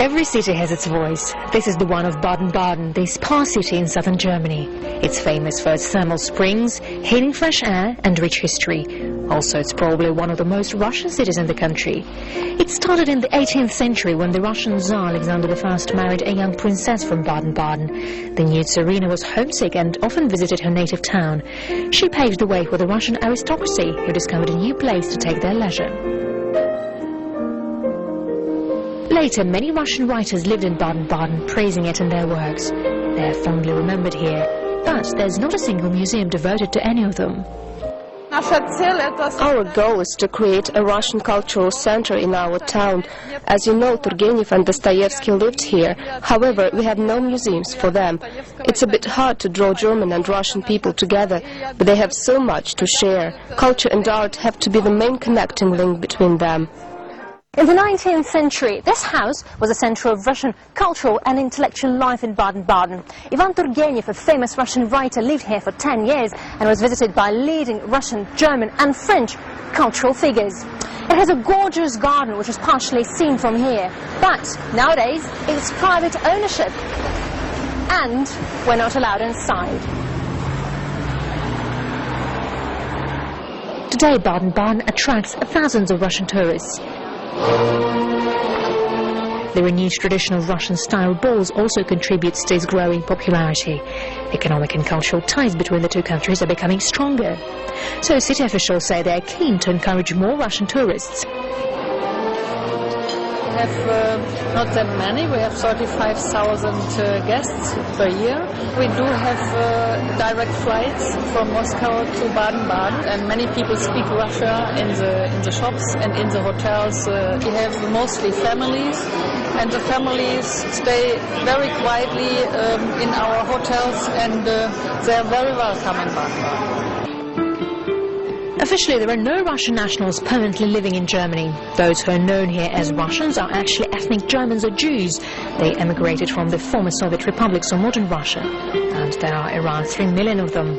Every city has its voice. This is the one of Baden Baden, the spa city in southern Germany. It's famous for its thermal springs, healing fresh air and rich history. Also, it's probably one of the most Russian cities in the country. It started in the 18th century when the Russian Tsar Alexander I married a young princess from Baden Baden. The new Tsarina was homesick and often visited her native town. She paved the way for the Russian aristocracy, who discovered a new place to take their leisure. Later, many Russian writers lived in Baden Baden, praising it in their works. They are fondly remembered here, but there's not a single museum devoted to any of them. Our goal is to create a Russian cultural center in our town. As you know, Turgenev and Dostoevsky lived here. However, we have no museums for them. It's a bit hard to draw German and Russian people together, but they have so much to share. Culture and art have to be the main connecting link between them. In the 19th century, this house was a center of Russian cultural and intellectual life in Baden-Baden. Ivan Turgenev, a famous Russian writer, lived here for 10 years and was visited by leading Russian, German and French cultural figures. It has a gorgeous garden which is partially seen from here, but nowadays it's private ownership and we're not allowed inside. Today, Baden-Baden attracts thousands of Russian tourists. The renewed tradition of Russian-style balls also contributes to its growing popularity. Economic and cultural ties between the two countries are becoming stronger. So city officials say they are keen to encourage more Russian tourists. We have not that many. We have 35,000 guests per year. We do have direct flights from Moscow to Baden-Baden, and many people speak Russia in the shops and in the hotels. We have mostly families, and the families stay very quietly in our hotels, and they are very welcome in Baden-Baden. Officially, there are no Russian nationals permanently living in Germany. Those who are known here as Russians are actually ethnic Germans or Jews. They emigrated from the former Soviet republics or modern Russia, and there are around 3 million of them.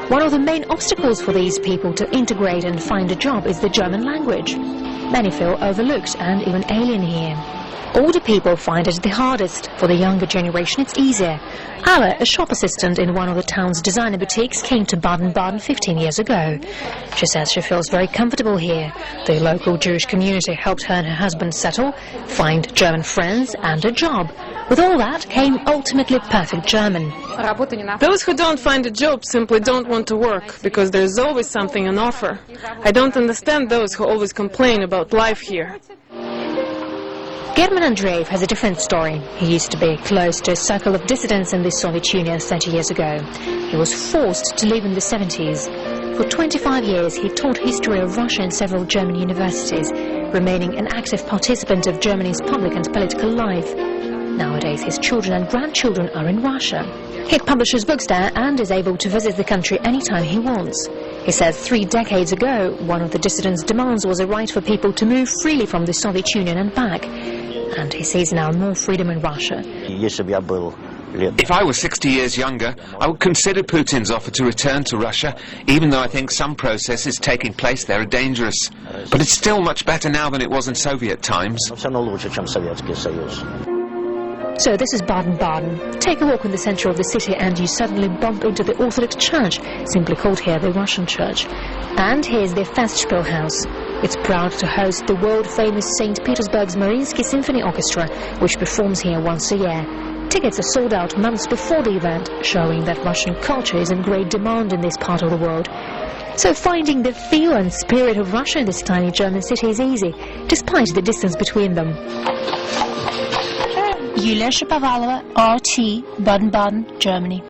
One of the main obstacles for these people to integrate and find a job is the German language. Many feel overlooked and even alien here. Older people find it the hardest. For the younger generation, it's easier. Alla, a shop assistant in one of the town's designer boutiques, came to Baden-Baden 15 years ago. She says she feels very comfortable here. The local Jewish community helped her and her husband settle, find German friends and a job. With all that came ultimately perfect German. Those who don't find a job simply don't want to work, because there's always something on offer. I don't understand those who always complain about life here. German Andreev has a different story. He used to be close to a circle of dissidents in the Soviet Union 30 years ago. He was forced to leave in the 70s. For 25 years, he taught history of Russia in several German universities, remaining an active participant of Germany's public and political life. Nowadays, his children and grandchildren are in Russia. He publishes books there and is able to visit the country anytime he wants. He says 3 decades ago, one of the dissidents' demands was a right for people to move freely from the Soviet Union and back. And he sees now more freedom in Russia. If I was 60 years younger, I would consider Putin's offer to return to Russia, even though I think some processes taking place there are dangerous. But it's still much better now than it was in Soviet times. So this is Baden-Baden. Take a walk in the center of the city and you suddenly bump into the Orthodox Church, simply called here the Russian Church. And here's the Festspiel House. It's proud to host the world-famous St. Petersburg's Mariinsky Symphony Orchestra, which performs here once a year. Tickets are sold out months before the event, showing that Russian culture is in great demand in this part of the world. So finding the feel and spirit of Russia in this tiny German city is easy, despite the distance between them. Yulia Shapovalova, RT, Baden-Baden, Germany.